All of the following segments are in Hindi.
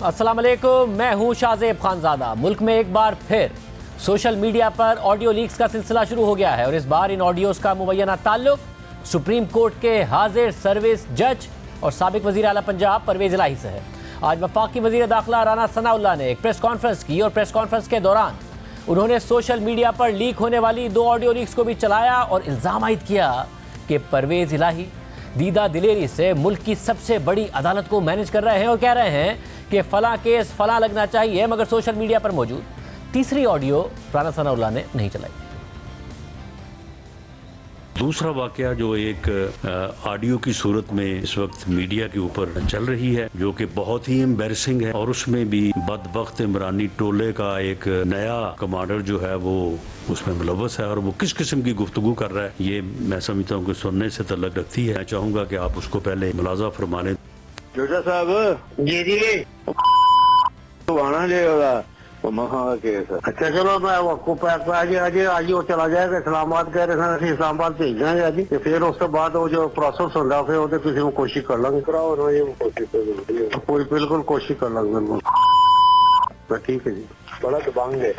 अस्सलाम वालेकुम, मैं हूं शाहजेब खानजादा। मुल्क में एक बार फिर सोशल मीडिया पर ऑडियो लीक्स का सिलसिला शुरू हो गया है और इस बार इन ऑडियोज़ का मुबैना ताल्लुक सुप्रीम कोर्ट के हाजिर सर्विस जज और साबिक वज़ीर आला पंजाब परवेज़ इलाही से है। आज वफाकी वज़ीर दाखिला राना सनाउल्लाह ने एक प्रेस कॉन्फ्रेंस की और प्रेस कॉन्फ्रेंस के दौरान उन्होंने सोशल मीडिया पर लीक होने वाली 2 ऑडियो लीक्स को भी चलाया और इल्ज़ाम आयद किया कि परवेज़ इलाही दीदा दिलेरी से मुल्क की सबसे बड़ी अदालत को मैनेज कर रहे हैं और कह रहे हैं कि फ़लाँ केस फ़लाँ लगना चाहिए, मगर सोशल मीडिया पर मौजूद तीसरी ऑडियो राना सनाउल्लाह ने नहीं चलाई। दूसरा वाकया जो एक ऑडियो की सूरत में इस वक्त मीडिया के ऊपर चल रही है, जो कि बहुत ही एम्बैरसिंग है और उसमें भी बदबख्त इमरानी टोले का एक नया कमांडर जो है वो उसमें मुलव्वस है और वो किस किस्म की गुफ्तगू कर रहा है, ये मैं समझता हूँ कि सुनने से तल्लक रखती है। मैं चाहूँगा कि आप उसको पहले मुलाजा फरमा लें। जोजा साहब जी जी तो आना जाएगा महा केस। अच्छा चलो मैं आपको आज वो चला जाएगा इस्लामाबाद, कह रहे थे इस्लामाबाद भेज देंगे आज ही, फिर उसके बाद वो जो प्रोसेस होगा फिर वो किसी को कोशिश कर लेंगे। कराओ ना ये कोशिश कर, कोई बिल्कुल कोशिश कर लेंगे बिल्कुल। ठीक है जी, बड़ा दबांग है।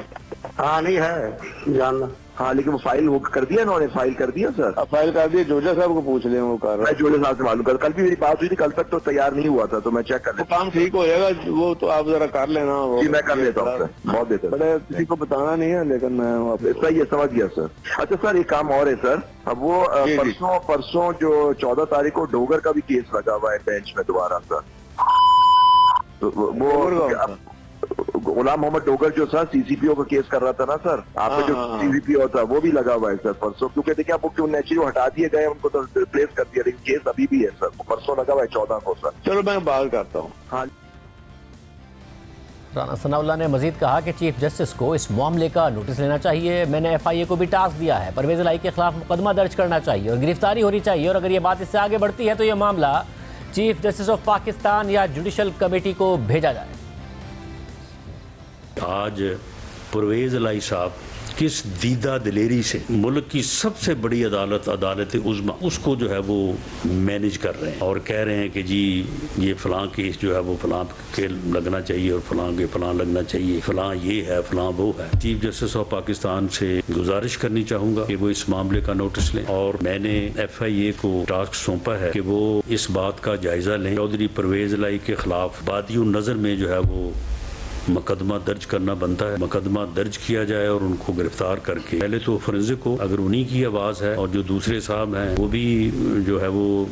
हाँ नहीं है जानना। हाँ लेकिन वो फाइल वो कर दिया इन्होंने, फाइल कर दिया सर। अब फाइल कर दिया, जोजा साहब को पूछ ले, वो कर रहा मैं जोड़े साहब से मालूम कर, कल भी मेरी बात हुई थी, कल तक तो तैयार नहीं हुआ था तो मैं चेक कर है। लेता काम ठीक हो जाएगा वो तो आप जरा कर लेना। जी मैं कर लेता हूँ सर, बहुत बेहतर। बड़े किसी को बताना नहीं है, लेकिन मैं सही है, समझ गया सर। अच्छा सर एक काम और है सर, अब वो जी, जी। परसों जो 14 तारीख को डोगर का भी केस लगा हुआ है बेंच में दोबारा सर। तो डोगर का वो गुलाम मोहम्मद डोगर जो सर सीसीपीओ का केस कर रहा था ना सर, आपका जो हाँ। सीसीपीओ था वो भी लगा हुआ है सर परसों, क्योंकि देखिए आप क्यों नेचुरली हटा दिए गए, उनको तो रिप्लेस कर दिया, लेकिन केस अभी भी है सर, परसों लगा हुआ है 14 को सर। चलो मैं बात करता हूँ। हाँ राना सनाउल्लाह ने मजीद कहा कि चीफ जस्टिस को इस मामले का नोटिस लेना चाहिए। मैंने FIA को भी टास्क दिया है, परवेज़ इलाही के खिलाफ मुकदमा दर्ज करना चाहिए और गिरफ्तारी होनी चाहिए, और अगर ये बात इससे आगे बढ़ती है तो ये मामला चीफ जस्टिस ऑफ पाकिस्तान या जुडिशल कमेटी को भेजा जाए। आज परवेज़ इलाही साहब किस दीदा दिलेरी से मुल्क की सबसे बड़ी अदालत अदालत उज़्मा उसको जो है वो मैनेज कर रहे हैं और कह रहे हैं कि जी ये फ़लाँ केस जो है वो फ़लाँ के लगना चाहिए और फ़लाँ के फ़लाँ लगना चाहिए, फ़लाँ ये है फ़लाँ वो है। चीफ जस्टिस ऑफ पाकिस्तान से गुजारिश करनी चाहूँगा कि वो इस मामले का नोटिस लें और मैंने FIA को टास्क सौंपा है कि वो इस बात का जायज़ा लें। चौधरी परवेज़ इलाही के ख़िलाफ़ बादियों नज़र में जो है वो मुकदमा दर्ज करना बनता है, मुकदमा दर्ज किया जाए और उनको गिरफ्तार करके पहले तो फोरेंसिक को अगर उन्हीं की आवाज़ है और जो दूसरे साहब हैं वो भी जो है वो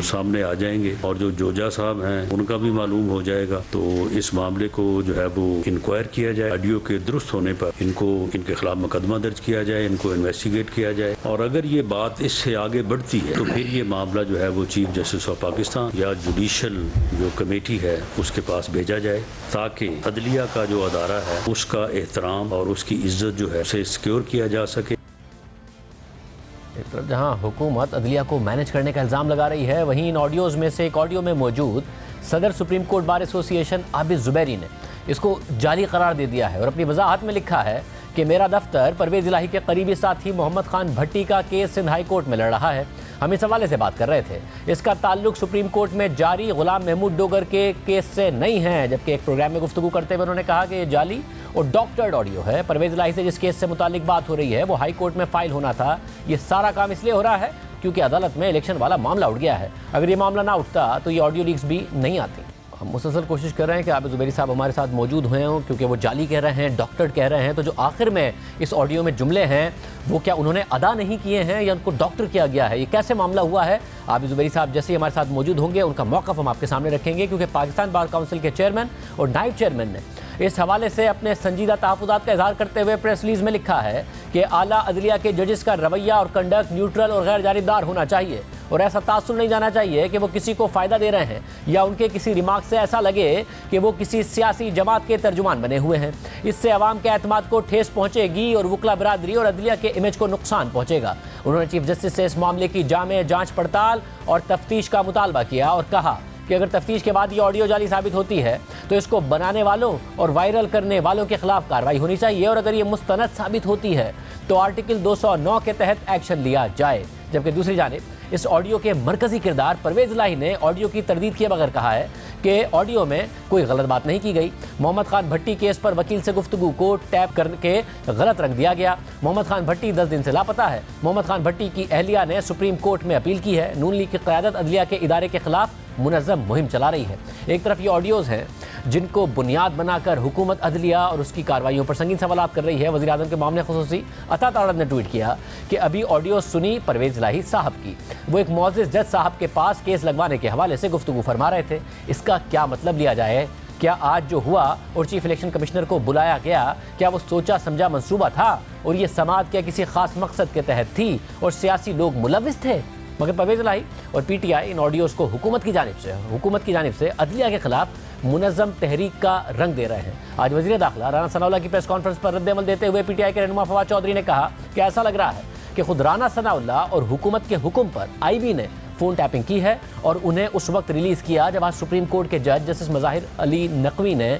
सामने आ जाएंगे और जो जोजा साहब हैं उनका भी मालूम हो जाएगा, तो इस मामले को जो है वो इंक्वायर किया जाए। ऑडियो के दुरुस्त होने पर इनके खिलाफ मुकदमा दर्ज किया जाए, इनको इन्वेस्टिगेट किया जाए और अगर ये बात इससे आगे बढ़ती है तो फिर ये मामला जो है वो चीफ जस्टिस ऑफ पाकिस्तान या जुडिशल जो कमेटी है उसके पास भेजा जाए, ताकि अदलिया का जो अदारा है उसका एहतराम और उसकी इज्जत जो है उसे सिक्योर किया जा सके। एक तरफ जहां हुकूमत अदलिया को मैनेज करने का इल्ज़ाम लगा रही है, वहीं इन ऑडियोज़ में से एक ऑडियो में मौजूद सदर supreme court bar association Abid Zubairi ने इसको जाली करार दे दिया है और अपनी वजाहत में लिखा है कि मेरा दफ्तर परवेज़ इलाही के करीबी साथी मोहम्मद खान भट्टी का केस सिंध हाई कोर्ट में लड़ रहा है। हम इस हवाले से बात कर रहे थे। इसका ताल्लुक सुप्रीम कोर्ट में जारी गुलाम महमूद डोगर के केस से नहीं है, जबकि एक प्रोग्राम में गुफ्तगू करते हुए उन्होंने कहा कि ये जाली और डॉक्टर्ड ऑडियो है। परवेज़ इलाही से जिस केस से मुतालिक बात हो रही है वो हाई कोर्ट में फाइल होना था। ये सारा काम इसलिए हो रहा है क्योंकि अदालत में इलेक्शन वाला मामला उठ गया है। अगर ये मामला ना उठता तो ये ऑडियो लीक्स भी नहीं आती। हम मुसलसल कोशिश कर रहे हैं कि आबिद जुबैरी साहब हमारे साथ मौजूद हुए हों, क्योंकि वो जाली कह रहे हैं, डॉक्टर्ड कह रहे हैं, तो जो आखिर में इस ऑडियो में जुमले हैं वो क्या उन्होंने अदा नहीं किए हैं या उनको डॉक्टर किया गया है, ये कैसे मामला हुआ है? आबिद जुबैरी साहब जैसे ही हमारे साथ मौजूद होंगे उनका मौक़िफ़ हम आपके सामने रखेंगे, क्योंकि पाकिस्तान बार काउंसिल के चेयरमैन और नायब चेयरमैन ने इस हवाले से अपने संजीदा तहफ़्फ़ुज़ात का इज़हार करते हुए प्रेस रिलीज़ में लिखा है कि आला अदलिया के जजेस का रवैया और कंडक्ट न्यूट्रल और गैर जानिबदार होना चाहिए और ऐसा तासुर नहीं जाना चाहिए कि वो किसी को फ़ायदा दे रहे हैं या उनके किसी रिमार्क से ऐसा लगे कि वो किसी सियासी जमात के तर्जुमान बने हुए हैं। इससे अवाम के एतमाद को ठेस पहुँचेगी और वकला बरादरी और अदलिया के इमेज को नुकसान पहुँचेगा। उन्होंने चीफ जस्टिस से इस मामले की जामे जाँच पड़ताल और तफ्तीश का मुतालबा किया और कहा कि अगर तफ्तीश के बाद ये ऑडियो जाली साबित होती है तो इसको बनाने वालों और वायरल करने वालों के खिलाफ कार्रवाई होनी चाहिए और अगर ये मुस्तनद साबित होती है तो आर्टिकल 209 के तहत एक्शन लिया जाए। जबकि दूसरी जानिब इस ऑडियो के मरकजी किरदार परवेज इलाही ने ऑडियो की तरदीद किए बगैर कहा है कि ऑडियो में कोई गलत बात नहीं की गई। मोहम्मद खान भट्टी केस पर वकील से गुफ्तगू को टैप करके गलत रंग दिया गया। मोहम्मद खान भट्टी 10 दिन से लापता है। मोहम्मद खान भट्टी की अहलिया ने सुप्रीम कोर्ट में अपील की है। नून लीग की क़यादत अदलिया के इदारे के खिलाफ मुनज़्ज़म मुहिम चला रही है। एक तरफ ये ऑडियोज़ हैं जिनको बुनियाद बनाकर हुकूमत अदलिया और उसकी कार्रवाइयों पर संगीन सवालात कर रही है। वज़ीर आज़म के मामले खुसूसी अता तारड़ ने ट्वीट किया कि अभी ऑडियो सुनी परवेज इलाही साहब की, वो एक मुअज़्ज़िज़ जज साहब के पास केस लगवाने के हवाले से गुफ्तगू फरमा रहे थे। इसका क्या मतलब लिया जाए? क्या आज जो हुआ और चीफ इलेक्शन कमिश्नर को बुलाया गया, क्या वो सोचा समझा मंसूबा था और ये समाअत क्या किसी खास मकसद के तहत थी और सियासी लोग मुलविस थे? मगर परवेज इलाही और पीटीआई इन ऑडियोज़ को हुकूमत की जानिब से अदलिया के खिलाफ मुनज़्ज़म तहरीक का रंग दे रहे हैं। आज वज़ीर दाखिला राना सनाउल्लाह की प्रेस कॉन्फ्रेंस पर रद्द-ए-अमल देते हुए पीटीआई के रहनुमा फवाद चौधरी ने कहा कि ऐसा लग रहा है कि खुद राना सनाउल्लाह और हुकूमत के हुक्म पर आईबी ने फ़ोन टैपिंग की है और उन्हें उस वक्त रिलीज़ किया जब आज सुप्रीम कोर्ट के जज जस्टिस मज़ाहिर अली नकवी ने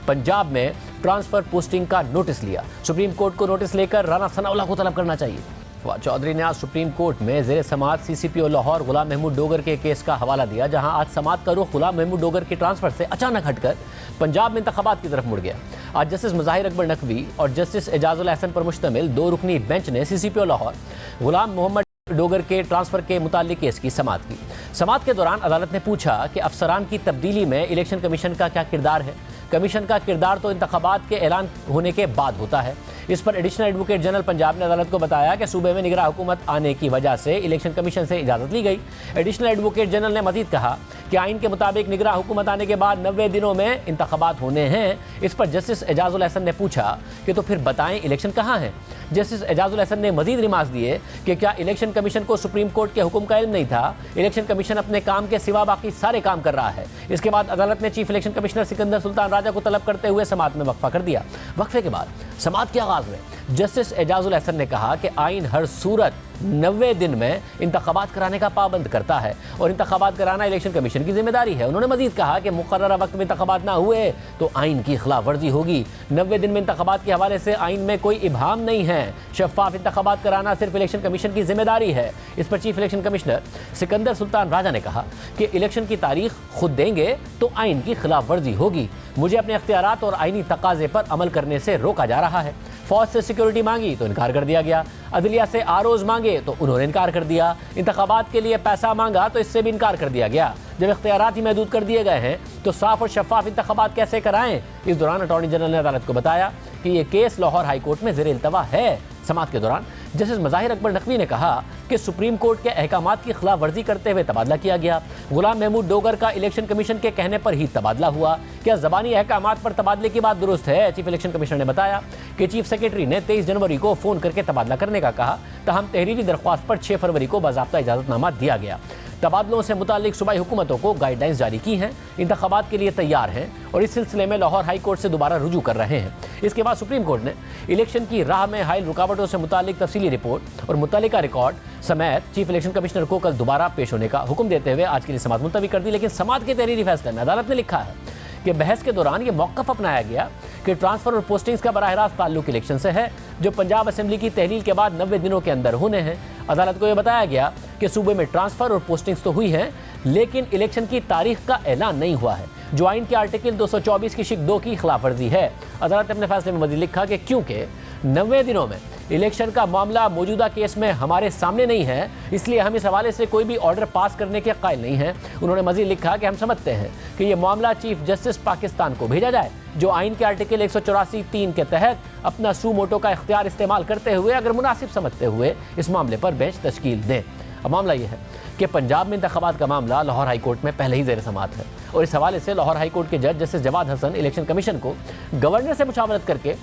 पंजाब में ट्रांसफ़र पोस्टिंग का नोटिस लिया। सुप्रीम कोर्ट को नोटिस लेकर राना सनाउल्लाह को तलब करना चाहिए। फवाद चौधरी ने आज सुप्रीम कोर्ट में ज़ेर समाअत CCPO लाहौर गुलाम महमूद डोगर के केस का हवाला दिया, जहां आज समाअत का रुख गुलाम महमूद डोगर के ट्रांसफ़र से अचानक हटकर पंजाब में इंतखाबात की तरफ मुड़ गया। आज जस्टिस मज़ाहिर अकबर नकवी और जस्टिस एजाजुल अहसन पर मुश्तमिल 2 रुकनी बेंच ने CCPO लाहौर गुलाम मोहम्मद डोगर के ट्रांसफ़र के मुताल्लिक केस की समाअत की। समाअत के दौरान अदालत ने पूछा कि अफसरान की तब्दीली में इलेक्शन कमीशन का क्या किरदार है। कमीशन का किरदार तो इंतखाबात के ऐलान होने के बाद होता है। इस पर एडिशनल एडवोकेट जनरल पंजाब ने अदालत को बताया कि सूबे में निगरान हुकूमत आने की वजह से इलेक्शन कमीशन से इजाज़त ली गई। एडिशनल एडवोकेट जनरल ने मजीद कहा कि आइन के मुताबिक निगरान हुकूमत आने के बाद 90 दिनों में इंतखाबात होने हैं। इस पर जस्टिस एजाजुल अहसन ने पूछा कि तो फिर बताएं इलेक्शन कहाँ है। जस्टिस एजाजुल अहसन ने मजीद रिमार्क दिए कि क्या इलेक्शन कमीशन को सुप्रीम कोर्ट के हुक्म का इल्म नहीं था? इलेक्शन कमीशन अपने काम के सिवा बाकी सारे काम कर रहा है। इसके बाद अदालत ने chief election commissioner Sikandar Sultan Raja को तलब करते हुए समाअत में वक्फा कर दिया। वक्फे के बाद समाअत के आगाज़ में जस्टिस एजाजुल अहसन ने कहा कि आइन हर सूरत 90 दिन में इंतखाबात कराने का पाबंद करता है और इंतखाबात कराना इलेक्शन कमीशन की जिम्मेदारी है। उन्होंने मजीद कहा कि मुकर्ररा वक्त में इंतखाबात ना हुए तो आइन की खिलाफ वर्जी होगी। 90 दिन में इंतखाबात के हवाले से आइन में कोई इबाहम नहीं है। शफाफ इंतखाबात कराना सिर्फ इलेक्शन कमीशन की जिम्मेदारी है। इस पर chief election commissioner Sikandar Sultan Raja ने कहा कि इलेक्शन की तारीख खुद देंगे तो आइन की खिलाफ वर्जी होगी। मुझे अपने अख्तियारात और आइनी तकाजे पर अमल करने से रोका जा रहा है। फौज से सिक्योरिटी मांगी तो इनकार कर दिया गया। अदलिया से आरोज मांगे तो उन्होंने इनकार कर दिया। इंतखाबात के लिए पैसा मांगा तो इससे भी इनकार कर दिया गया। जब इख्तियारात ही महदूद कर दिए गए हैं तो साफ और शफाफ इंतखाबात कैसे कराएं? इस दौरान अटॉर्नी जनरल ने अदालत को बताया कि ये केस लाहौर हाई कोर्ट में ज़ेर इल्तवा है। समाअत के दौरान जस्टिस मज़ाहिर अकबर नकवी ने कहा कि सुप्रीम कोर्ट के अहकामात की खिलाफ वर्जी करते हुए तबादला किया गया। गुलाम महमूद डोगर का इलेक्शन कमीशन के कहने पर ही तबादला हुआ। क्या ज़बानी अहकामात पर तबादले की बात दुरुस्त है? चीफ इलेक्शन कमिश्नर ने बताया कि चीफ सेक्रेटरी ने 23 जनवरी को फ़ोन करके तबादला करने का कहा। तहम तहरीरी दरख्वास्त पर 6 फरवरी को बाज़ाब्ता इजाज़तनामा दिया गया। तबादलों से मुतालिक सूबाई हुकूमतों को गाइडलाइंस जारी की हैं। इंतखाबात के लिए तैयार हैं और इस सिलसिले में लाहौर हाई कोर्ट से दोबारा रुजू कर रहे हैं। इसके बाद सुप्रीम कोर्ट ने इलेक्शन की राह में हायल रुकावटों से मुतालिक तफसीली रिपोर्ट और मुतल्लिका रिकॉर्ड समेत चीफ इलेक्शन कमिश्नर को कल दोबारा पेश होने का हुक्म देते हुए आज के लिए समाअत मुलतवी कर दी। लेकिन समाअत के तहरीरी फैसले में अदालत ने लिखा है कि बहस के दौरान ये मौक़िफ़ अपनाया गया कि ट्रांसफ़र और पोस्टिंग्स का बराह रास्त ताल्लुक इलेक्शन से है, जो पंजाब असेंबली की तहलील के बाद 90 दिनों के अंदर होने हैं। अदालत को यह बताया गया कि सूबे में ट्रांसफ़र और पोस्टिंग्स तो हुई हैं, लेकिन इलेक्शन की तारीख का ऐलान नहीं हुआ है, जो आइन के आर्टिकल 224 की शिक 2 की खिलाफ वर्जी है। अदालत ने अपने फैसले में मज़ीद लिखा कि क्योंकि 90 दिनों में इलेक्शन का मामला मौजूदा केस में हमारे सामने नहीं है, इसलिए हम इस हवाले से कोई भी ऑर्डर पास करने के कायल नहीं हैं। उन्होंने मज़ीद लिखा कि हम समझते हैं कि यह मामला चीफ जस्टिस पाकिस्तान को भेजा जाए, जो आइन के आर्टिकल 184(3) के तहत अपना सू मोटो का इख्तियार इस्तेमाल करते हुए अगर मुनासिब समझते हुए इस मामले पर बेंच तश्कील दें। अब मामला यह है कि पंजाब में इंतखाबात का मामला लाहौर हाई कोर्ट में पहले ही ज़ेर समाअत है और इस हवाले से लाहौर हाई कोर्ट के जज justice Jawad Hasan election commission को गवर्नर से मुशावरत करके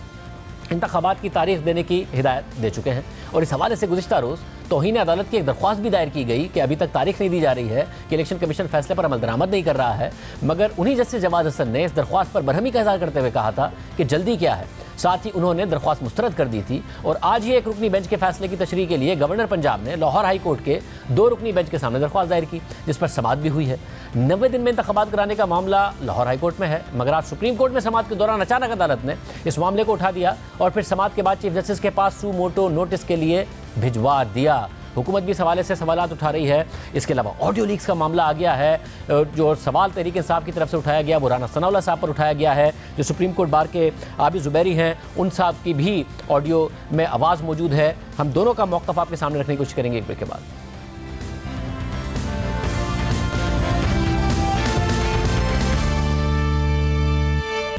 इंतखाबात की तारीख देने की हिदायत दे चुके हैं। और इस हवाले से गुज़िश्ता रोज़ तौहीन अदालत की एक दरख्वास्त भी दायर की गई कि अभी तक तारीख नहीं दी जा रही है कि इलेक्शन कमीशन फैसले पर अमल दरामद नहीं कर रहा है, मगर उन्हीं जस्टिस जवाद हसन ने इस दरख्वास्त पर बरहमी का इज़हार करते हुए कहा था कि जल्दी क्या है। साथ ही उन्होंने दरख्वास्त मुस्तरद कर दी थी और आज ही एक रुकनी बेंच के फैसले की तशरीह के लिए गवर्नर पंजाब ने लाहौर हाई कोर्ट के 2 रुकनी बेंच के सामने दरख्वास्त दायर की, जिस पर समाअत भी हुई है। 90 दिन में इंतखाबात कराने का मामला लाहौर हाई कोर्ट में है, मगर आज सुप्रीम कोर्ट में समाअत के दौरान अचानक अदालत ने इस मामले को उठा दिया और फिर समाअत के बाद चीफ जस्टिस के पास सू मोटो नोटिस के लिए भिजवा दिया। हुकूमत भी इस हवाले से सवालात उठा रही है। इसके अलावा ऑडियो लीक्स का मामला आ गया है, जो सवाल तहरीक इंसाफ की तरफ से उठाया गया वो राना सनाउल्लाह साहब पर उठाया गया है। जो सुप्रीम कोर्ट बार के आबिद ज़ुबैरी हैं, उन साहब की भी ऑडियो में आवाज़ मौजूद है। हम दोनों का मौक़िफ़ आपके सामने रखने की कोशिश करेंगे एक ब्रेक के बाद।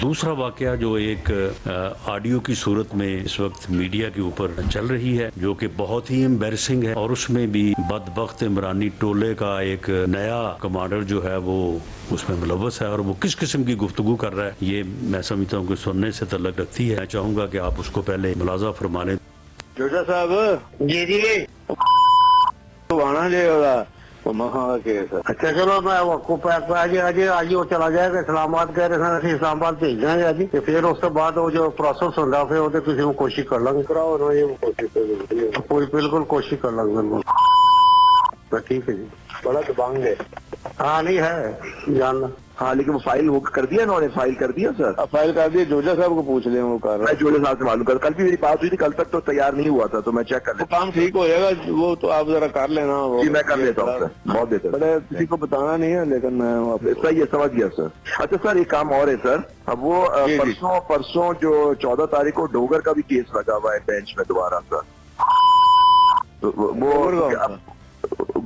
दूसरा वाकया जो एक ऑडियो की सूरत में इस वक्त मीडिया के ऊपर चल रही है, जो कि बहुत ही एम्बैरसिंग है, और उसमें भी बदबख्त इमरानी टोले का एक नया कमांडर जो है वो उसमें मुलव्वस है, और वो किस किस्म की गुफ्तगू कर रहा है, ये मैं समझता हूँ कि सुनने से तल्लक रखती है। मैं चाहूँगा कि आप उसको पहले मुलाजा फरमा लें। जोजा साहब जी जी। तो आना जाएगा केस। अच्छा चलो मैं आपको पैक आज वो चला जाएगा इस्लामाबाद, कह रहे हैं इस्लामाबाद भेज देंगे आज, ਤੇ ਫਿਰ ਉਸ ਤੋਂ ਬਾਅਦ ਉਹ ਜੋ ਪ੍ਰੋਸੈਸ ਹੁੰਦਾ ਫਿਰ ਉਹਦੇ ਕਿਸੇ ਨੂੰ ਕੋਸ਼ਿਸ਼ ਕਰ ਲਾਂਗੇ। कराओ ना ये कोशिश ਕੋਈ ਬਿਲਕੁਲ ਕੋਸ਼ਿਸ਼ ਕਰ ਲਾਂਗੇ ਬਿਲकुल। तो ठीक है जी। बड़ा दबांग है। हाँ नहीं है जानना। हाँ लेकिन वो फाइल वो कर दिया इन्होंने, फाइल कर दिया सर। अब फाइल कर दिए, जोजा साहब को पूछ ले, वो कर रहा मैं जोड़े साहब से मालूम कर, कल भी मेरी बात हुई थी, कल तक तो तैयार नहीं हुआ था, तो मैं चेक कर वो लेता काम ठीक हो जाएगा, वो तो आप जरा कर लेना। वो जी मैं कर लेता हूँ सर, बहुत बेहतर। बड़े किसी को बताना नहीं है, लेकिन मैं सही है, समझ गया सर। अच्छा सर एक काम और है सर, अब वो जी, जी। परसों जो 14 तारीख को डोगर का भी केस लगा हुआ है बेंच में दोबारा सर। तो वो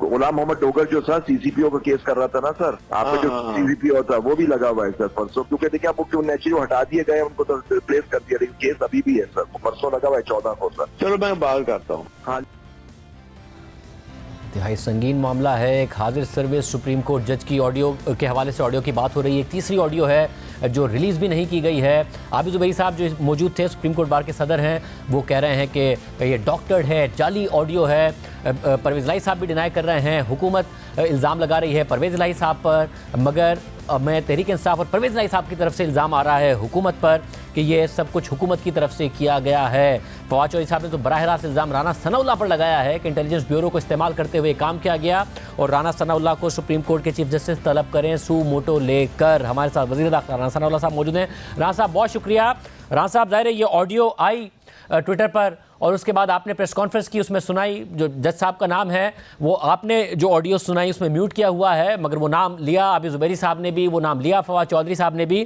गुलाम मोहम्मद डोगर जो सर सीसीपीओ का केस कर रहा था ना सर, आपका जो सीसीपीओ था वो भी लगा हुआ है सर परसों, क्योंकि देखिए आप वो नेचुरली हटा दिए गए, उनको तो रिप्लेस कर दिया, लेकिन केस अभी भी है सर, परसों लगा हुआ है 14 को सर। चलो मैं बात करता हूँ। हाँ इंतहाई संगीन मामला है। एक हाजिर सर्विस सुप्रीम कोर्ट जज की ऑडियो के हवाले से ऑडियो की बात हो रही है। एक तीसरी ऑडियो है जो रिलीज़ भी नहीं की गई है। आबिद ज़ुबैरी साहब जो मौजूद थे, सुप्रीम कोर्ट बार के सदर हैं, वो कह रहे हैं कि ये डॉक्टर्ड है, जाली ऑडियो है। परवेज़ इलाही साहब भी डिनाई कर रहे हैं। हुकूमत इल्ज़ाम लगा रही है परवेज़ इलाही साहब पर, मगर मैं तहरीक इंसाफ और परवेज़ इलाही साहब की तरफ से इल्ज़ाम आ रहा है हुकूमत पर कि ये सब कुछ हुकूमत की तरफ से किया गया है। फवाद चौधरी साहब ने तो बराह रास्त इल्ज़ाम राना सनाउल्लाह पर लगाया है कि इंटेलिजेंस ब्यूरो को इस्तेमाल करते हुए काम किया गया, और राना सनाउल्लाह को सुप्रीम कोर्ट के चीफ जस्टिस तलब करें सू मोटो लेकर। हमारे साथ वज़ीर दाखिला राना सनाउल्लाह साहब मौजूद हैं। राना साहब बहुत शुक्रिया। राना साहब ज़ाहिर है ये ऑडियो आई ट्विटर पर, और उसके बाद आपने प्रेस कॉन्फ्रेंस की, उसमें सुनाई, जो जज साहब का नाम है वो आपने जो ऑडियो सुनाई उसमें म्यूट किया हुआ है, मगर वो नाम लिया, आबिद ज़ुबैरी साहब ने भी वो नाम लिया, फवाद चौधरी साहब ने भी।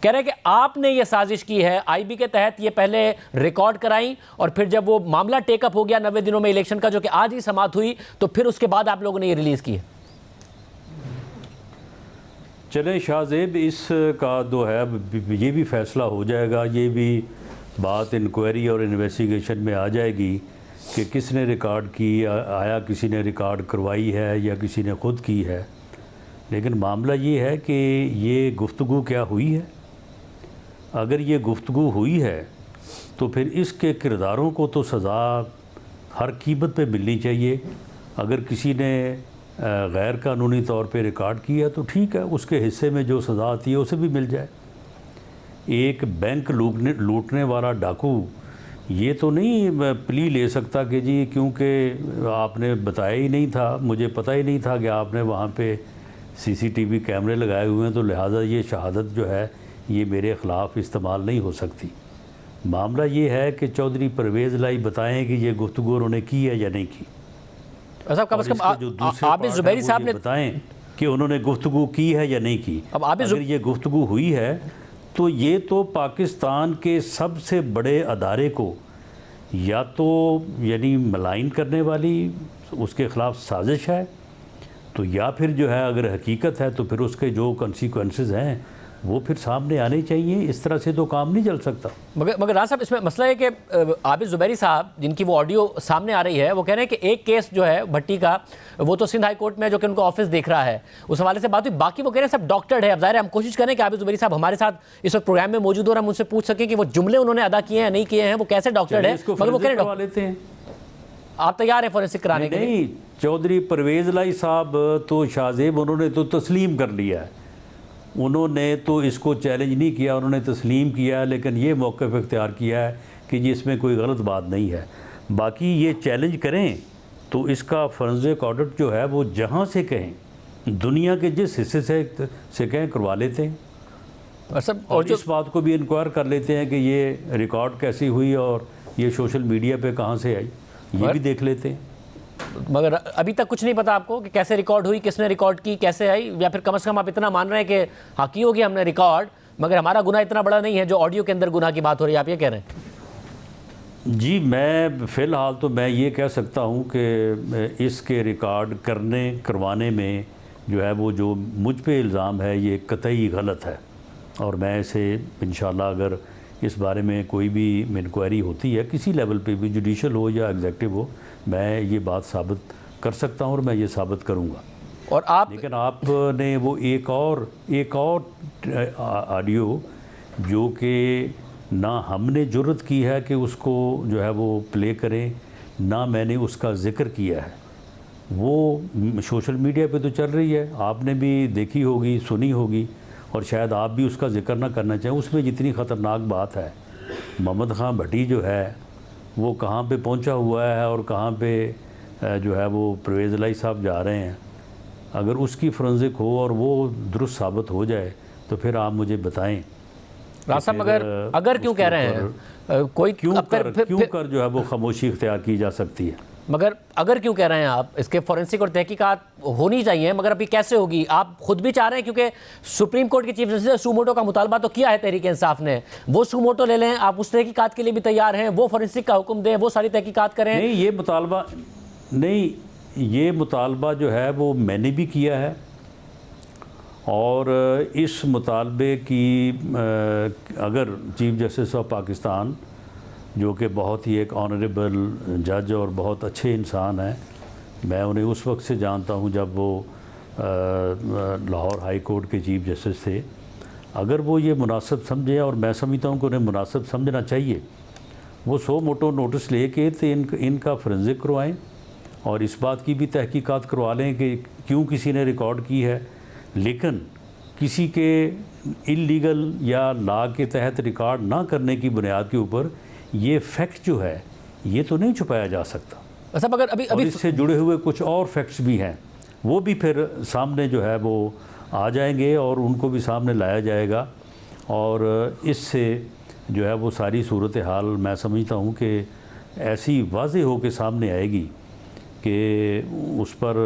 कह रहे हैं कि आपने ये साजिश की है, आईबी के तहत ये पहले रिकॉर्ड कराई, और फिर जब वो मामला टेकअप हो गया 90 दिनों में इलेक्शन का, जो कि आज ही समाप्त हुई, तो फिर उसके बाद आप लोगों ने ये रिलीज़ की है। चलें शाहजेब, इसका जो है ये भी फैसला हो जाएगा, ये भी बात इंक्वायरी और इन्वेस्टिगेशन में आ जाएगी कि किसने रिकॉर्ड की, आया किसी ने रिकॉर्ड करवाई है या किसी ने ख़ुद की है। लेकिन मामला ये है कि ये गुफ्तगू क्या हुई है। अगर ये गुफ्तगू हुई है तो फिर इसके किरदारों को तो सज़ा हर कीमत पे मिलनी चाहिए। अगर किसी ने गैर कानूनी तौर पे रिकॉर्ड किया तो ठीक है, उसके हिस्से में जो सज़ा आती है उसे भी मिल जाए। एक बैंक लूटने वाला डाकू ये तो नहीं प्ली ले सकता कि जी क्योंकि आपने बताया ही नहीं था, मुझे पता ही नहीं था कि आपने वहाँ पे सीसीटीवी कैमरे लगाए हुए हैं, तो लिहाजा ये शहादत जो है ये मेरे ख़िलाफ़ इस्तेमाल नहीं हो सकती। मामला ये है कि चौधरी परवेज़ इलाही बताएं कि ये गुफ्तगू उन्होंने की है या नहीं की। आबिद ज़ुबैरी साहब ने बताएं कि उन्होंने गुफ्तगू की है या नहीं की। अब अगर ये गुफ्तगू हुई है तो ये तो पाकिस्तान के सबसे बड़े अदारे को या तो यानी मलाइन करने वाली उसके ख़िलाफ़ साजिश है, तो या फिर जो है अगर हकीकत है तो फिर उसके जो कॉन्सिक्वेंसेस हैं वो फिर सामने आने चाहिए। इस तरह से तो काम नहीं चल सकता। मगर राज साहब, इसमें मसला है कि आबिद ज़ुबैरी साहब जिनकी वो ऑडियो सामने आ रही है, वो कह रहे हैं कि एक केस जो है भट्टी का वो तो सिंध हाई कोर्ट में जो कि उनको ऑफिस देख रहा है, उस हवाले से बात हुई। बाकी वो कह रहे हैं सब डॉक्टर्ड है। अब ज़ाहिर है हम कोशिश करें कि आबिद ज़ुबैरी साहब हमारे साथ इस वक्त प्रोग्राम में मौजूद हो और हम उनसे पूछ सकें कि वो जुमले उन्होंने अदा किए हैं नहीं किए हैं, वो कैसे डॉक्टर्ड है। मगर वो कह रहे हैं आप तैयार हैं फॉरेंसिक कराने के लिए? नहीं, चौधरी परवेज़ इलाही साहब तो शाहजेब उन्होंने तो तस्लीम कर लिया है, उन्होंने तो इसको चैलेंज नहीं किया, उन्होंने तस्लीम किया है, लेकिन ये मौक़िफ़ इख्तियार किया है कि जी इसमें कोई गलत बात नहीं है। बाकी ये चैलेंज करें तो इसका फॉरेंसिक ऑडिट जो है वो जहाँ से कहें, दुनिया के जिस हिस्से से कहें करवा लेते हैं, और इस बात को भी इंक्वायर कर लेते हैं कि ये रिकॉर्ड कैसी हुई और ये सोशल मीडिया पे कहाँ से आई, ये भी देख लेते हैं। मगर अभी तक कुछ नहीं पता आपको कि कैसे रिकॉर्ड हुई, किसने रिकॉर्ड की, कैसे आई, या फिर कम से कम आप इतना मान रहे हैं कि हाँ की होगी हमने रिकॉर्ड, मगर हमारा गुनाह इतना बड़ा नहीं है जो ऑडियो के अंदर गुनाह की बात हो रही है, आप ये कह रहे हैं? जी, मैं फ़िलहाल तो मैं ये कह सकता हूँ कि इसके रिकॉर्ड करवाने में जो है वो जो मुझ पे इल्ज़ाम है ये कतई गलत है, और मैं इसे इंशाल्लाह अगर इस बारे में कोई भी इंक्वायरी होती है किसी लेवल पे भी, जुडिशल हो या एग्जेक्टिव हो, मैं ये बात साबित कर सकता हूँ और मैं ये साबित करूँगा। और आप लेकिन आपने वो एक और ऑडियो जो कि ना हमने जुर्रत की है कि उसको जो है वो प्ले करें, ना मैंने उसका ज़िक्र किया है, वो सोशल मीडिया पे तो चल रही है, आपने भी देखी होगी, सुनी होगी, और शायद आप भी उसका ज़िक्र ना करना चाहें। उसमें जितनी ख़तरनाक बात है, मोहम्मद ख़ान भट्टी जो है वो कहाँ पे पहुंचा हुआ है और कहाँ पे जो है वो परवेज़ इलाही साहब जा रहे हैं, अगर उसकी फोरेंसिक हो और वो दुरुस्त साबित हो जाए तो फिर आप मुझे बताएं। राज साहब अगर क्यों कह रहे हैं कोई क्यों कर जो है वो खामोशी इख्तियार की जा सकती है, मगर अगर क्यों कह रहे हैं आप? इसके फॉरेंसिक और तहकीकात होनी चाहिए, मगर अभी कैसे होगी? आप खुद भी चाह रहे हैं, क्योंकि सुप्रीम कोर्ट के चीफ जस्टिस ने सुमोटो का मुतालबा तो किया है तहरीक इंसाफ ने, वो सुमोटो ले लें, आप उस तहकीकात के लिए भी तैयार हैं, वो फॉरेंसिक का हुक्म दें, वो सारी तहकीकात करें? नहीं, ये मुतालबा जो है वो मैंने भी किया है, और इस मुतालबे की अगर चीफ जस्टिस ऑफ पाकिस्तान जो कि बहुत ही एक ऑनरेबल जज और बहुत अच्छे इंसान हैं, मैं उन्हें उस वक्त से जानता हूं जब वो लाहौर हाई कोर्ट के चीफ जस्टिस थे, अगर वो ये मुनासिब समझे, और मैं समझता हूं कि उन्हें मुनासिब समझना चाहिए, वो सो मोटो नोटिस लेके इनका फोरेंसिक करवाएं और इस बात की भी तहकीकात करवा लें कि क्यों किसी ने रिकॉर्ड की है, लेकिन किसी के इल्लीगल या लॉ के तहत रिकॉर्ड ना करने की बुनियाद के ऊपर ये फैक्ट जो है ये तो नहीं छुपाया जा सकता। अच्छा, मगर अभी इससे जुड़े हुए कुछ और फैक्ट्स भी हैं, वो भी फिर सामने जो है वो आ जाएंगे और उनको भी सामने लाया जाएगा, और इससे जो है वो सारी सूरत हाल मैं समझता हूँ कि ऐसी वाज़े हो के सामने आएगी कि उस पर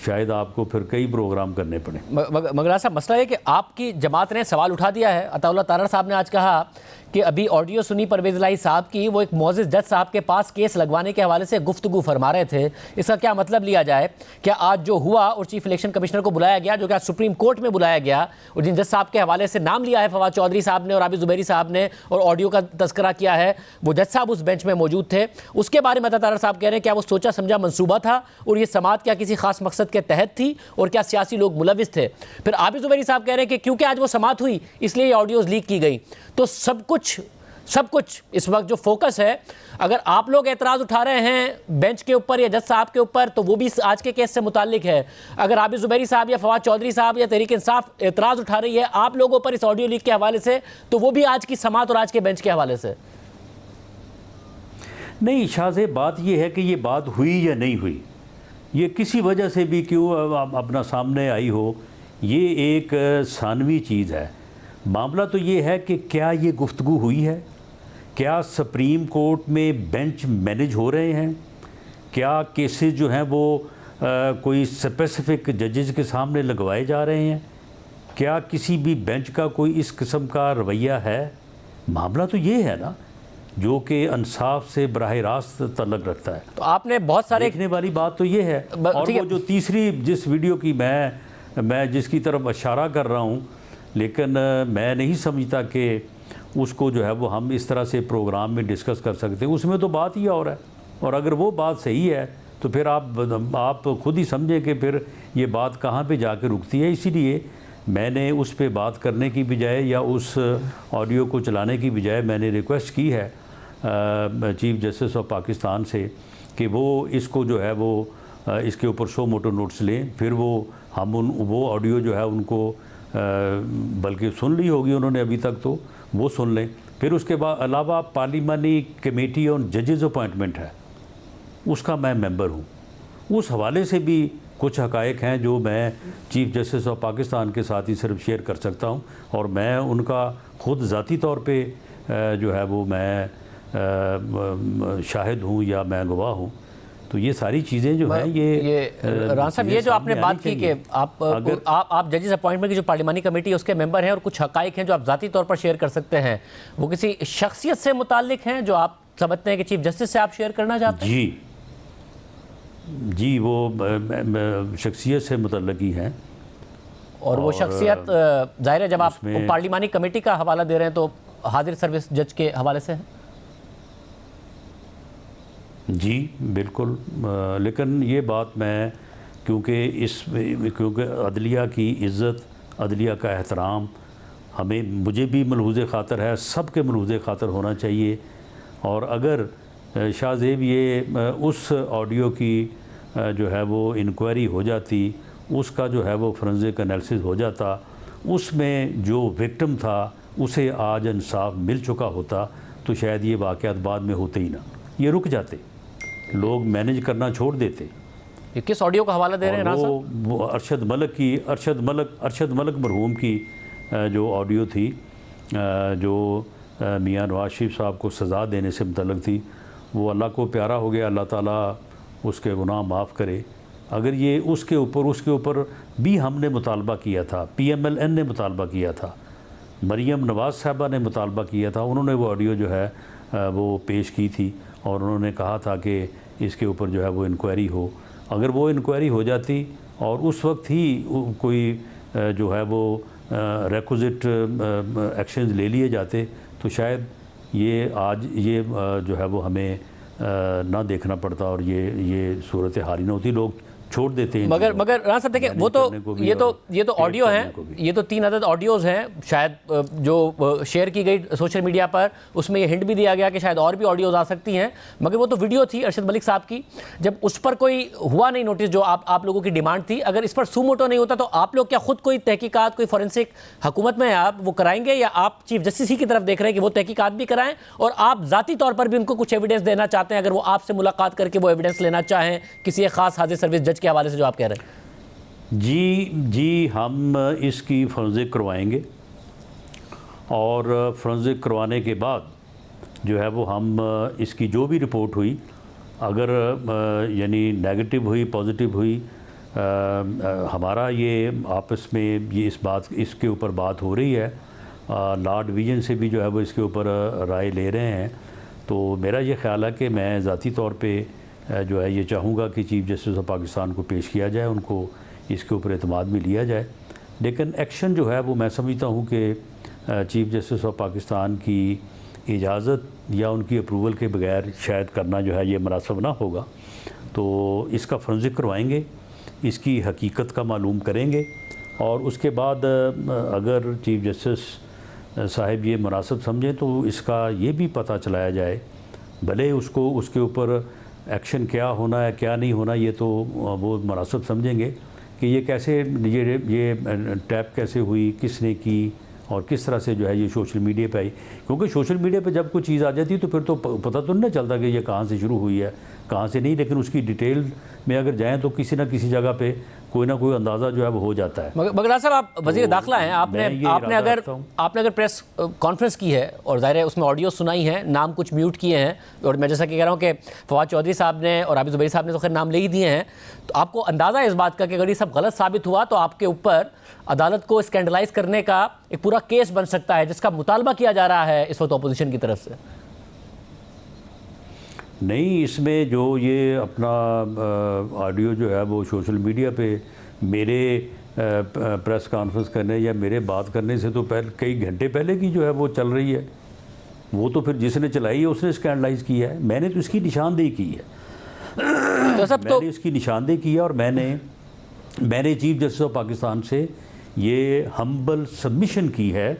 शायद आपको फिर कई प्रोग्राम करने पड़े। मगर साहब मसला है कि आपकी जमात ने सवाल उठा दिया है। अताउल्लाह तारड़ साहब ने आज कहा कि अभी ऑडियो सुनी परवेज़ इलाही साहब की, वो एक मौजिज़ जज साहब के पास केस लगवाने के हवाले से गुफ्तगू फरमा रहे थे। इसका क्या मतलब लिया जाए? क्या आज जो हुआ और चीफ इलेक्शन कमिश्नर को बुलाया गया, जो कि आज सुप्रीम कोर्ट में बुलाया गया, और जिन जज साहब के हवाले से नाम लिया है फवाद चौधरी साहब ने और आबिद ज़ुबैरी साहब ने और ऑडियो का तस्करा किया है, वो जज साहब उस बेंच में मौजूद थे, उसके बारे में तारड़ साहब कह रहे हैं क्या वो सोचा समझा मंसूबा था और ये समात क्या किसी खास मकसद के तहत थी, और क्या सियासी लोग मुलविस थे? फिर आबिद ज़ुबैरी साहब कह रहे हैं कि क्योंकि आज वो समात हुई इसलिए ये ऑडियोज़ लीक की गई। तो सब कुछ इस वक्त जो फोकस है, अगर आप लोग एतराज़ उठा रहे हैं बेंच के ऊपर या जज साहब के ऊपर, तो वो भी आज के केस से मुताल्लिक है। अगर आबिद ज़ुबैरी साहब या फवाद चौधरी साहब या तहरीक इंसाफ एतराज़ उठा रही है आप लोगों पर इस ऑडियो लीक के हवाले से, तो वो भी आज की समात और आज के बेंच के हवाले से। नहीं शाहज़े, बात यह है कि ये बात हुई या नहीं हुई, ये किसी वजह से भी क्यों अपना सामने आई हो, ये एक सानवी चीज़ है। मामला तो ये है कि क्या ये गुफ्तगू हुई है, क्या सुप्रीम कोर्ट में बेंच मैनेज हो रहे हैं, क्या केसेस जो हैं वो कोई स्पेसिफिक जजेस के सामने लगवाए जा रहे हैं, क्या किसी भी बेंच का कोई इस किस्म का रवैया है? मामला तो ये है ना जो कि इंसाफ से बराह रास्त तल्लुक़ रखता है। तो आपने बहुत सारे देखने वाली बात तो ये है। और वो जो तीसरी जिस वीडियो की मैं जिसकी तरफ इशारा कर रहा हूँ, लेकिन मैं नहीं समझता कि उसको जो है वो हम इस तरह से प्रोग्राम में डिस्कस कर सकते हैं। उसमें तो बात ही और है, और अगर वो बात सही है तो फिर आप खुद ही समझें कि फिर ये बात कहाँ पे जाके रुकती है। इसीलिए मैंने उस पे बात करने की बजाय या उस ऑडियो को चलाने की बजाय मैंने रिक्वेस्ट की है चीफ जस्टिस ऑफ पाकिस्तान से कि वो इसको जो है वो इसके ऊपर सो मोटो नोट्स लें, फिर वो ऑडियो जो है उनको बल्कि सुन ली होगी उन्होंने अभी तक, तो वो सुन लें। फिर उसके बाद अलावा पार्लिमानी कमेटी ऑन जजेस अपॉइंटमेंट है, उसका मैं मेंबर हूँ। उस हवाले से भी कुछ हक़ाइक़ हैं जो मैं चीफ जस्टिस ऑफ पाकिस्तान के साथ ही सिर्फ शेयर कर सकता हूँ, और मैं उनका ख़ुद ज़ाती तौर पे जो है वो मैं शाहिद हूँ या मैं गवाह हूँ। तो ये सारी चीज़ें जो हैं ये राना साहब, ये जो आपने बात की कि आप जजेस अपॉइंटमेंट की जो पार्लिमानी कमेटी है उसके मेंबर हैं और कुछ हकाइक हैं जो आप ज़ाती तौर पर शेयर कर सकते हैं, वो किसी शख्सियत से मुताल्लिक हैं जो आप समझते हैं कि चीफ जस्टिस से आप शेयर करना चाहते हैं? जी, वो शख्सियत से मुतल्लिक ही हैं। और वो शख्सियत ज़ाहिर है जब आप पार्लिमानी कमेटी का हवाला दे रहे हैं तो हाजिर सर्विस जज के हवाले से है? जी बिल्कुल, लेकिन ये बात मैं क्योंकि अदलिया की इज़्ज़त, अदलिया का एहतराम मुझे भी मलहूज़ ख़ातर है, सब के मलहूज़ ख़ातर होना चाहिए। और अगर शाहज़ेब ये उस ऑडियो की जो है वो इंक्वायरी हो जाती, उसका जो है वो फोरेंसिक एनालिसिस हो जाता, उसमें जो विक्टिम था उसे आज इंसाफ मिल चुका होता, तो शायद ये वाक़यात बाद में होते ही ना, ये रुक जाते, लोग मैनेज करना छोड़ देते। ये किस ऑडियो का हवाला दे रहे हैं राना साहब? वो अरशद मलक मरहूम की जो ऑडियो थी, जो मियाँ नवाज शरीफ साहब को सज़ा देने से मुतल्लिक थी, वो अल्लाह को प्यारा हो गया, अल्लाह ताला उसके गुनाह माफ़ करे। अगर ये उसके ऊपर भी हमने मुतालबा किया था, PMLN ने मुतालबा किया था, मरीम नवाज़ साहबा ने मुतालबा किया था, उन्होंने वो ऑडियो जो है वो पेश की थी और उन्होंने कहा था कि इसके ऊपर जो है वो इंक्वायरी हो। अगर वो इंक्वायरी हो जाती और उस वक्त ही कोई जो है वो रेक्विजिट एक्शंस ले लिए जाते, तो शायद ये आज ये जो है वो हमें ना देखना पड़ता और ये सूरत हाल ही ना होती, लोग छोड़ देते हैं। मगर राना साहब देखिए, वो तो ये तो ऑडियो हैं, ये तो 3 अदद ऑडियोज़ हैं, शायद जो शेयर की गई सोशल मीडिया पर उसमें ये हिंट भी दिया गया कि शायद और भी ऑडियोज़ आ सकती हैं, मगर वो तो वीडियो थी अरशद मलिक साहब की। जब उस पर कोई हुआ नहीं नोटिस, जो आप लोगों की डिमांड थी, अगर इस पर सू मोटो नहीं होता तो आप लोग क्या खुद कोई तहकीकात, कोई फॉरेंसिक हुकूमत में आप वो कराएंगे, या आप चीफ जस्टिस ही की तरफ देख रहे हैं कि वो तहकीकात भी कराएं और आप ज़ाती तौर पर भी उनको कुछ एविडेंस देना चाहते हैं, अगर वो आपसे मुलाकात करके वो एविडेंस लेना चाहें किसी एक खास हाजिर सर्विस जज के हवाले से जो आप कह रहे हैं? जी, हम इसकी फोरेंसिक करवाएंगे और फोरेंसिक करवाने के बाद जो है वो हम इसकी जो भी रिपोर्ट हुई, अगर यानी नेगेटिव हुई, पॉजिटिव हुई, हमारा ये आपस में ये इसके ऊपर बात हो रही है, लॉ डिवीज़न से भी जो है वो इसके ऊपर राय ले रहे हैं। तो मेरा ये ख्याल है कि मैं ज़ाती तौर पे जो है ये चाहूँगा कि चीफ़ जस्टिस ऑफ पाकिस्तान को पेश किया जाए, उनको इसके ऊपर एतमाद में लिया जाए। लेकिन एक्शन जो है वो मैं समझता हूँ कि चीफ़ जस्टिस ऑफ पाकिस्तान की इजाज़त या उनकी अप्रूवल के बगैर शायद करना जो है ये मुनासिब ना होगा। तो इसका फोरेंसिक करवाएंगे, इसकी हकीकत का मालूम करेंगे और उसके बाद अगर चीफ़ जस्टिस साहिब ये मुनासिब समझें तो इसका ये भी पता चलाया जाए, भले उसको उसके ऊपर एक्शन क्या होना है क्या नहीं होना ये तो वो मुनासिब समझेंगे कि ये कैसे ये टैप कैसे हुई, किसने की और किस तरह से जो है ये सोशल मीडिया पे आई। क्योंकि सोशल मीडिया पे जब कोई चीज़ आ जाती है तो फिर तो पता तो नहीं चलता कि ये कहाँ से शुरू हुई है कहाँ से नहीं, लेकिन उसकी डिटेल में अगर जाएँ तो किसी ना किसी जगह पे कोई ना कोई अंदाज़ा जो है वो हो जाता है। मगर साहब, आप वज़ीर दाखिला हैं, आपने अगर प्रेस कॉन्फ्रेंस की है और ज़ाहिर है उसमें ऑडियो सुनाई है, नाम कुछ म्यूट किए हैं, और मैं जैसा कि कह रहा हूँ कि फवाद चौधरी साहब ने और आबिद ज़ुबैरी साहब ने तो खैर नाम ले ही दिए हैं, तो आपको अंदाज़ा है इस बात का कि अगर ये सब गलत साबित हुआ तो आपके ऊपर अदालत को स्कैंडलाइज करने का एक पूरा केस बन सकता है, जिसका मुतालबा किया जा रहा है इस वक्त अपोजिशन की तरफ से? नहीं, इसमें जो ये अपना ऑडियो जो है वो सोशल मीडिया पे मेरे प्रेस कॉन्फ्रेंस करने या मेरे बात करने से तो पहले कई घंटे पहले की जो है वो चल रही है, वो तो फिर जिसने चलाई है उसने स्कैंडलाइज किया है। मैंने तो इसकी निशानदेही की है, मैंने इसकी निशानदेही की है और मैंने चीफ जस्टिस ऑफ पाकिस्तान से ये हम्बल सबमिशन की है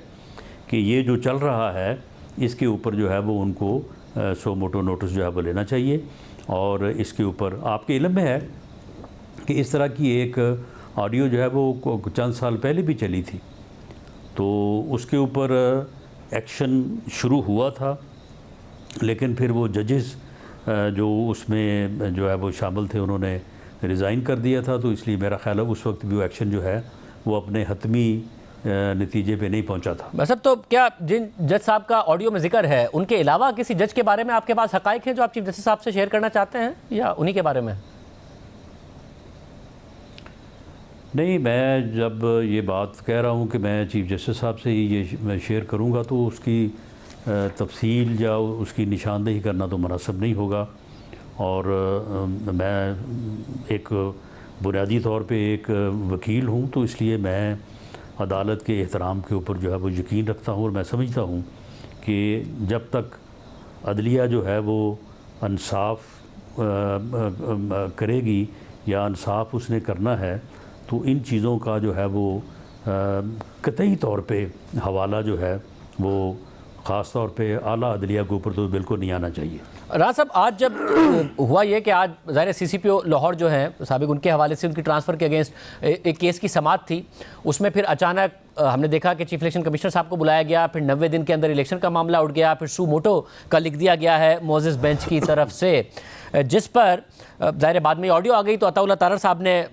कि ये जो चल रहा है इसके ऊपर जो है वो उनको सो मोटो नोटिस जो है वो लेना चाहिए। और इसके ऊपर आपके इल्म में है कि इस तरह की एक ऑडियो जो है वो चंद साल पहले भी चली थी, तो उसके ऊपर एक्शन शुरू हुआ था, लेकिन फिर वो जजेस जो उसमें जो है वो शामिल थे उन्होंने रिज़ाइन कर दिया था, तो इसलिए मेरा ख्याल है उस वक्त भी वो एक्शन जो है वो अपने हतमी नतीजे पे नहीं पहुंचा था। बस अब तो क्या जिन जज साहब का ऑडियो में जिक्र है उनके अलावा किसी जज के बारे में आपके पास हकाइक हैं जो आप चीफ जस्टिस साहब से शेयर करना चाहते हैं, या उन्हीं के बारे में? नहीं, मैं जब ये बात कह रहा हूँ कि मैं चीफ जस्टिस साहब से ही ये मैं शेयर करूँगा तो उसकी तफसील या उसकी निशानदेही करना तो मुनासिब नहीं होगा। और मैं एक बुनियादी तौर पे एक वकील हूँ, तो इसलिए मैं अदालत के एहतराम के ऊपर जो है वो यकीन रखता हूँ। और मैं समझता हूँ कि जब तक अदलिया जो है वो इंसाफ करेगी या इंसाफ उसने करना है, तो इन चीज़ों का जो है वो कतई तौर पे हवाला जो है वो ख़ास तौर पे आला अदलिया के ऊपर तो बिल्कुल नहीं आना चाहिए। राणा साहब, आज जब हुआ ये कि आज ज़ाहिर CCPO लाहौर जो हैं साबिक, उनके हवाले से उनकी ट्रांसफ़र के अगेंस्ट एक केस की समाअत थी, उसमें फिर अचानक हमने देखा कि चीफ इलेक्शन कमिश्नर साहब को बुलाया गया, फिर 90 दिन के अंदर इलेक्शन का मामला उठ गया, फिर सू मोटो का लिख दिया गया है मोजेस बेंच की तरफ से, जिस पर ज़ाहिर बाद में ऑडियो आ गई तो अताउल्लाह तारर साहब ने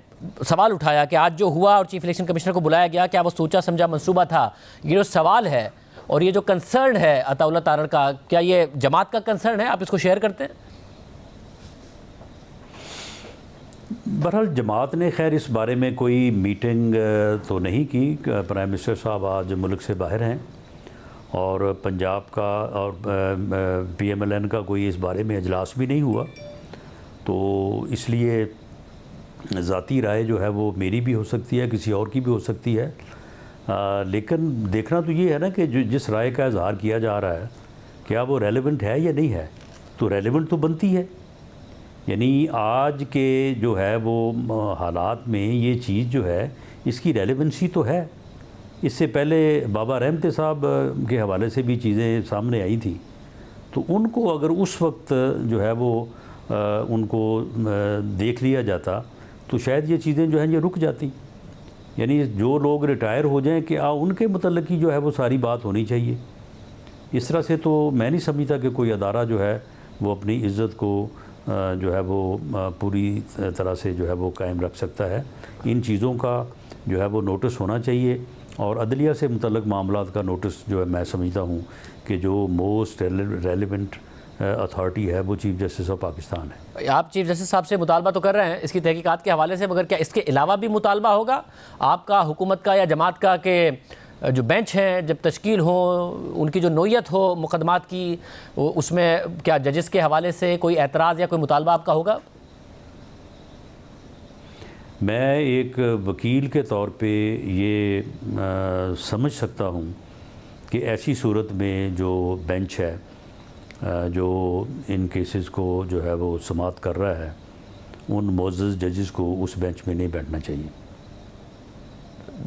सवाल उठाया कि आज जो हुआ और चीफ इलेक्शन कमिश्नर को बुलाया गया, क्या वो सोचा समझा मंसूबा था? ये जो सवाल है और ये जो कंसर्न है अताउल्लाह तारर का, क्या ये जमात का कंसर्न है? आप इसको शेयर करते हैं? बहरहाल जमात ने खैर इस बारे में कोई मीटिंग तो नहीं की। प्राइम मिनिस्टर साहब आज मुल्क से बाहर हैं और पंजाब का और PMLN का कोई इस बारे में इजलास भी नहीं हुआ, तो इसलिए ज़ाती राय जो है वो मेरी भी हो सकती है, किसी और की भी हो सकती है। लेकिन देखना तो ये है ना कि जिस राय का इजहार किया जा रहा है क्या वो रेलेवेंट है या नहीं है। तो रेलेवेंट तो बनती है, यानी आज के जो है वो हालात में ये चीज़ जो है इसकी रेलेवेंसी तो है। इससे पहले बाबा रहमत साहब के हवाले से भी चीज़ें सामने आई थी, तो उनको अगर उस वक्त जो है वो उनको देख लिया जाता तो शायद ये चीज़ें जो हैं ये रुक जाती। यानी जो लोग रिटायर हो जाएं कि उनके मतलब की जो है वो सारी बात होनी चाहिए। इस तरह से तो मैं नहीं समझता कि कोई अदारा जो है वो अपनी इज़्ज़त को जो है वो पूरी तरह से जो है वो कायम रख सकता है। इन चीज़ों का जो है वो नोटिस होना चाहिए और अदलिया से मुतल्लिक़ मामलात का नोटिस जो है मैं समझता हूँ कि जो मोस्ट रेलेवेंट अथॉरिटी है वो चीफ जस्टिस ऑफ पाकिस्तान है। आप चीफ जस्टिस साहब से मुतालबा तो कर रहे हैं इसकी तहकीकात के हवाले से, मगर क्या इसके अलावा भी मुतालबा होगा आपका, हुकूमत का या जमात का, कि जो बेंच हैं जब तश्कील हो उनकी जो नोयत हो मुकदमात की, उसमें क्या जजेस के हवाले से कोई एतराज़ या कोई मुतालबा आपका होगा? मैं एक वकील के तौर पे ये समझ सकता हूँ कि ऐसी सूरत में जो बेंच है जो इन केसेस को जो है वो समाअत कर रहा है, उन मोअज़्ज़ज़ जजेस को उस बेंच में नहीं बैठना चाहिए।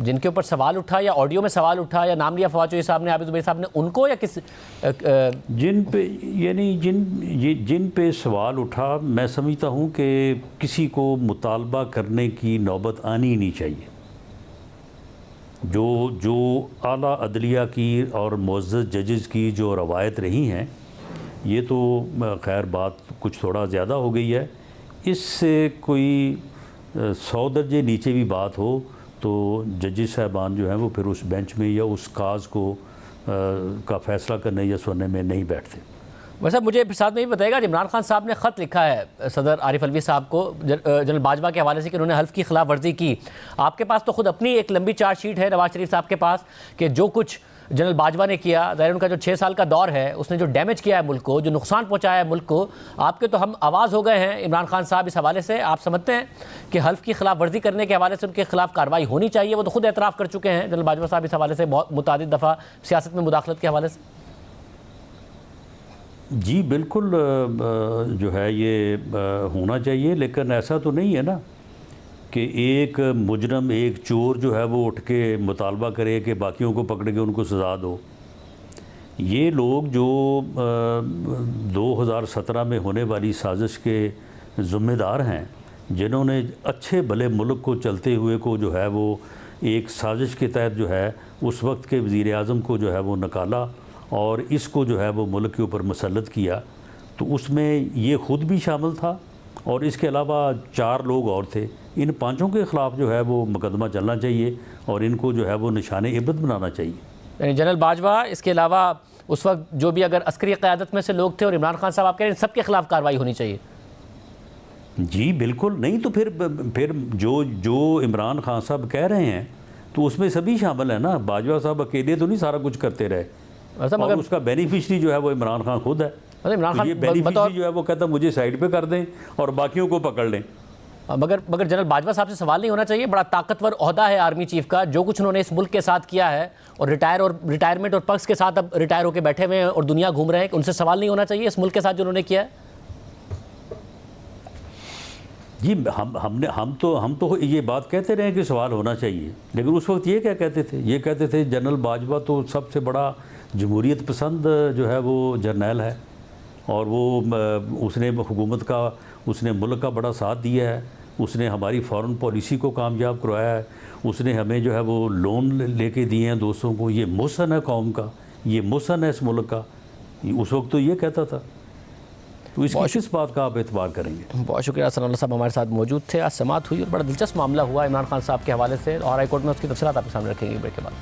जिनके ऊपर सवाल उठा या ऑडियो में सवाल उठा या नाम लिया फवाद चौधरी साहब ने, आबिद ज़ुबैरी साहब ने, उनको या किस जिन पे यानी जिन पे सवाल उठा, मैं समझता हूँ कि किसी को मुतालबा करने की नौबत आनी ही नहीं चाहिए। जो आला अदलिया की और मुअज़्ज़ज़ जजेस की जो रवायत रही हैं, ये तो खैर बात कुछ थोड़ा ज़्यादा हो गई है। इससे कोई 100 दर्जे नीचे भी बात हो तो जजेस साहबान जो हैं वो फिर उस बेंच में या उस काज को का फ़ैसला करने या सुनने में नहीं बैठते। वैसे मुझे साथ में भी बताइएगा, इमरान खान साहब ने ख़त लिखा है सदर आरिफ अलवी साहब को जनरल बाजवा के हवाले से कि उन्होंने हल्फ की खिलाफ वर्जी की। आपके पास तो खुद अपनी एक लंबी चार्जशीट है नवाज शरीफ साहब के पास कि जो कुछ जनरल बाजवा ने किया, ज़ाहिर उनका जो 6 साल का दौर है उसने जो डैमेज किया है मुल्क को, जो नुकसान पहुंचाया है मुल्क को, आपके तो हम आवाज़ हो गए हैं इमरान खान साहब इस हवाले से। आप समझते हैं कि हल्फ की खिलाफ वर्जी करने के हवाले से उनके खिलाफ कार्रवाई होनी चाहिए? वो तो खुद एतराफ़ कर चुके हैं जनरल बाजवा साहब इस हवाले से बहुत मुतादिद दफ़ा सियासत में मुदाखलत के हवाले से। जी बिल्कुल जो है ये होना चाहिए, लेकिन ऐसा तो नहीं है ना कि एक मुजरम, एक चोर जो है वो उठ के मुतालबा करे कि बाकियों को पकड़ के उनको सज़ा दो। ये लोग जो 2017 में होने वाली साजिश के ज़िम्मेदार हैं, जिन्होंने अच्छे भले मुल्क को चलते हुए को जो है वो एक साजिश के तहत जो है उस वक्त के वज़ीर आज़म को जो है वो निकाला और इसको जो है वो मुल्क के ऊपर मुसल्लत किया, तो उसमें ये ख़ुद भी शामिल था और इसके अलावा 4 लोग और थे इन पांचों के ख़िलाफ़ जो है वो मुकदमा चलना चाहिए और इनको जो है वो निशाने इबरत बनाना चाहिए। यानी जनरल बाजवा, इसके अलावा उस वक्त जो भी अगर अस्करी क़यादत में से लोग थे और इमरान खान साहब आप कह रहे हैं सबके खिलाफ कार्रवाई होनी चाहिए। जी बिल्कुल, नहीं तो फिर जो इमरान खान साहब कह रहे हैं तो उसमें सभी शामिल है ना। बाजवा साहब अकेले तो नहीं सारा कुछ करते रहे, और उसका बेनिफिशरी जो है वो इमरान खान खुद है। इमरान खान ये बेनिफिशरी जो है वो कहता मुझे साइड पे कर दें और बाकियों को पकड़ लें। मगर जनरल बाजवा साहब से सवाल नहीं होना चाहिए, बड़ा ताकतवर ओहदा है आर्मी चीफ का, जो कुछ उन्होंने इस मुल्क के साथ किया है और रिटायरमेंट और पक्ष के साथ अब रिटायर होकर बैठे हुए हैं और दुनिया घूम रहे हैं, उनसे सवाल नहीं होना चाहिए इस मुल्क के साथ जो उन्होंने किया है? जी हम तो ये बात कहते रहे कि सवाल होना चाहिए, लेकिन उस वक्त ये क्या कहते थे? ये कहते थे जनरल बाजवा तो सबसे बड़ा जमहूरियत पसंद जो है वो जर्नैल है और वो उसने हुकूमत का, उसने मुल्क का बड़ा साथ दिया है, उसने हमारी फॉरेन पॉलिसी को कामयाब करवाया है, उसने हमें जो है वो लोन लेके दिए हैं दोस्तों को। ये मुहसन है कौम का, ये मुहसन है इस मुल्क का। उस वक्त तो ये कहता था, तो इसकी किस बात का आप एतबार करेंगे? बहुत शुक्रिया सनाउल्लाह साहब हमारे साथ मौजूद थे। आज समाअत हुई और बड़ा दिलचस्प मामला हुआ इमरान खान साहब के हवाले से, और हाई कोर्ट में उसकी तफसीलात आपके सामने रखेंगे ब्रेक के बाद।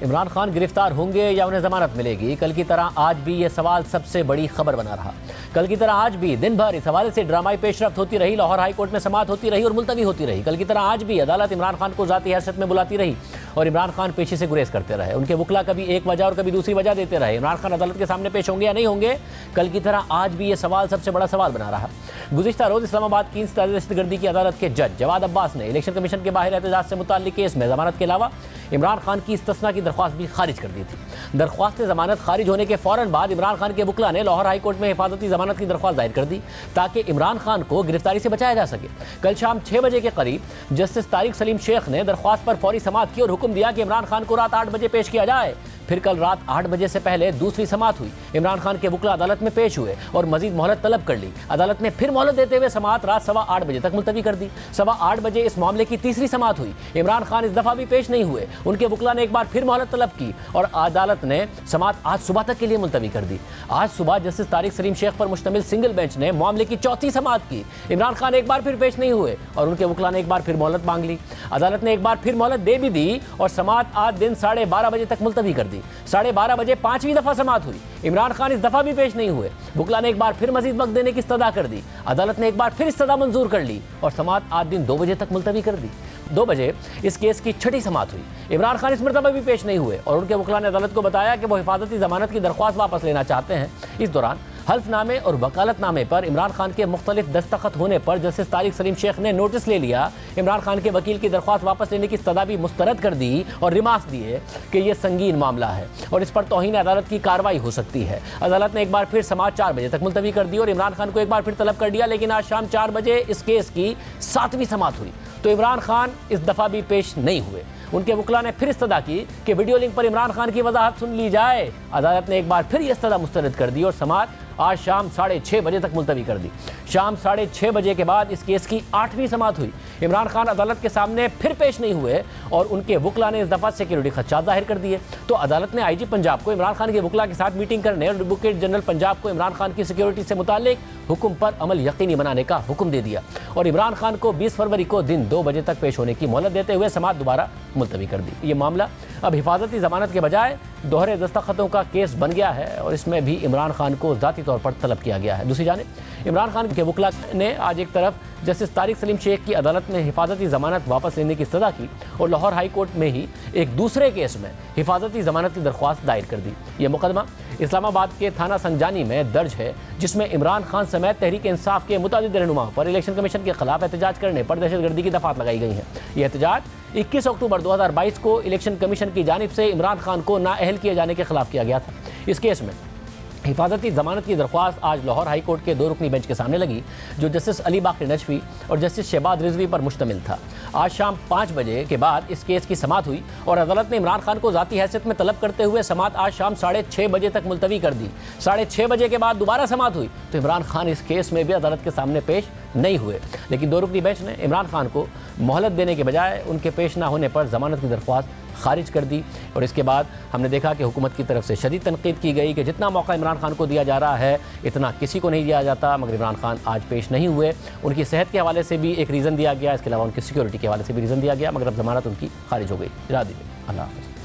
इमरान खान गिरफ्तार होंगे या उन्हें जमानत मिलेगी? कल की तरह आज भी ये सवाल सबसे बड़ी खबर बना रहा। कल की तरह आज भी दिन भर इस हवाले से ड्रामाई पेशरफ्त होती रही। लाहौर हाई कोर्ट में समाअत होती रही और मुलतवी होती रही। कल की तरह आज भी अदालत इमरान खान को ज़ाती हैसियत में बुलाती रही और इमरान खान पेशी से गुरेज करते रहे। उनके वकला कभी एक वजह और कभी दूसरी वजह देते रहे। इमरान खान अदालत के सामने पेश होंगे या नहीं होंगे? कल की तरह आज भी ये सवाल सबसे बड़ा सवाल बना रहा। गुज़िश्ता रोज़ इस्लामाबाद की दहशतगर्दी की अदालत के जज जवाद अब्बास ने इलेक्शन कमीशन के बाहर एहतजाज से मुताल्लिक केस में जमानत के अलावा इमरान खान की इस्तिस्ना की दरख्वास्त भी खारिज कर दी थी। दरख्वास्त जमानत खारिज होने के फ़ौरन बाद इमरान खान के वकला ने लाहौर हाई कोर्ट में हिफाजती जमानत की दरख्वास्त दायर कर दी ताकि इमरान खान को गिरफ्तारी से बचाया जा सके। कल शाम 6 बजे के करीब जस्टिस तारिक सलीम शेख ने दरख्वास्त पर फौरी समाअत की और हुक्म दिया कि इमरान खान को रात 8 बजे पेश किया जाए। फिर कल रात 8 बजे से पहले दूसरी समाअत हुई। इमरान खान के वकला अदालत में पेश हुए और मजीद मोहलत तलब कर ली। अदालत ने फिर मोहलत देते हुए समाअत रात 8:15 बजे तक मुलतवी कर दी। 8:15 बजे इस मामले की तीसरी समाअत हुई। इमरान खान इस दफ़ा भी पेश नहीं हुए। उनके वकला ने एक बार फिर मोहलत तलब की और अदालत ने समाअत आज सुबह तक के लिए मुलतवी कर दी। आज सुबह जस्टिस तारिक सलीम शेख पर मुश्तमिल सिंगल बेंच ने मामले की चौथी समाअत की। इमरान खान एक बार फिर पेश नहीं हुए और उनके वकला ने एक बार फिर मोहलत मांग ली। अदालत ने एक बार फिर मोहलत दे भी दी और समाअत आज दिन 12:30 बजे तक मुलतवी कर दी। 12:30 बजे 5वीं दफा समाअत हुई। इमरान खान इस दफा भी पेश नहीं हुए। वकला ने एक बार फिर मजीद वक्त देने की इस्तदा कर दी। अदालत ने एक बार फिर इस्तदा मंजूर कर ली और समाअत आज दिन 2 बजे तक मुलतवी कर दी। 2 बजे इस केस की छठी समाअत हुई। इमरान खान इस मरतबा भी पेश नहीं हुए और उनके वकला ने अदालत को बताया कि वो हिफाजती जमानत की दरख्वास्त वापस लेना चाहते हैं। इस दौरान हल्फनामे और वकालतनामे पर इमरान खान के मुख्तलिफ दस्तखत होने पर जस्टिस तारिक सलीम शेख ने नोटिस ले लिया। इमरान खान के वकील की दरख्वास्त वापस लेने की इस्तदा भी मुस्तरद कर दी और रिमार्क्स दिए कि यह संगीन मामला है और इस पर तौहीन अदालत की कार्रवाई हो सकती है। अदालत ने एक बार फिर समाअत 4 बजे तक मुलतवी कर दी और इमरान खान को एक बार फिर तलब कर दिया, लेकिन आज शाम 4 बजे इस केस की 7वीं समाअत हुई तो इमरान खान इस दफ़ा भी पेश नहीं हुए। उनके वकला ने फिर इस्तदा की कि वीडियो लिंक पर इमरान खान की वजाहत सुन ली जाए। अदालत ने एक बार फिर यह इस्तदा मुस्तरद कर दी और समाअत आज शाम 6:30 बजे तक मुलतवी कर दी। शाम 6:30 बजे के बाद इस केस की 8वीं समाअत हुई। इमरान खान अदालत के सामने फिर पेश नहीं हुए और उनके वकला ने इस दफ़ा सिक्योरिटी खदशात जाहिर कर दिए। तो अदालत ने IG पंजाब को इमरान खान के वकला के साथ मीटिंग करने और एडवोकेट जनरल पंजाब को इमरान खान की सिक्योरिटी से मुताल्लिक हुक्म पर अमल यकीनी बनाने का हुक्म दे दिया और इमरान खान को 20 फरवरी को दिन 2 बजे तक पेश होने की मोहलत देते हुए समाअत दोबारा मुलतवी कर दी। ये मामला अब हिफाजती जमानत के बजाय दोहरे दस्तखतों का केस बन गया है और इसमें भी इमरान खान को ज़ाती तौर पर तलब किया गया है। दूसरी जानिब इमरान खान के वकला ने आज एक तरफ जस्टिस तारिक सलीम शेख की अदालत में हिफाजती ज़मानत वापस लेने की इस्तदा की और लाहौर हाई कोर्ट में ही एक दूसरे केस में हिफाजती ज़मानत की दरख्वास्त दायर कर दी। यह मुकदमा इस्लामाबाद के थाना संजानी में दर्ज है जिसमें इमरान खान समेत तहरीक इंसाफ के मुतादिद रहनुमाओं पर इलेक्शन कमीशन के खिलाफ एहतजाज करने पर दहशतगर्दी की दफ़ात लगाई गई हैं। यह एहतजाज 21 अक्टूबर 2022 को इलेक्शन कमीशन की जानिब से इमरान खान को नाअहल किए जाने के खिलाफ किया गया था। इस केस में हिफाजती ज़मानत की दरख्वास्त आज लाहौर हाई कोर्ट के 2 रुकनी बेंच के सामने लगी जो जस्टिस अली बाकर नजफी और जस्टिस शहबाज रिजवी पर मुश्तमिल था। आज शाम 5 बजे के बाद इस केस की समाअत हुई और अदालत ने इमरान खान को ज़ाती हैसियत में तलब करते हुए समाअत आज शाम 6:30 बजे तक मुलतवी कर दी। 6:30 बजे के बाद दोबारा समाअत हुई तो इमरान खान इस केस में भी अदालत के सामने पेश नहीं हुए, लेकिन 2 रुकनी बेंच ने इमरान खान को मोहलत देने के बजाय उनके पेश न होने पर ज़मानत की दरख्वास्त खारिज कर दी। और इसके बाद हमने देखा कि हुकूमत की तरफ से शदीद तनकीद की गई कि जितना मौका इमरान खान को दिया जा रहा है इतना किसी को नहीं दिया जाता, मगर इमरान खान आज पेश नहीं हुए। उनकी सेहत के हवाले से भी एक रीज़न दिया गया, इसके अलावा उनकी सिक्योरिटी के हवाले से भी रीज़न दिया गया, मगर अब ज़मानत उनकी खारिज हो गई। इरा दी। अल्लाह हाफ़िज़।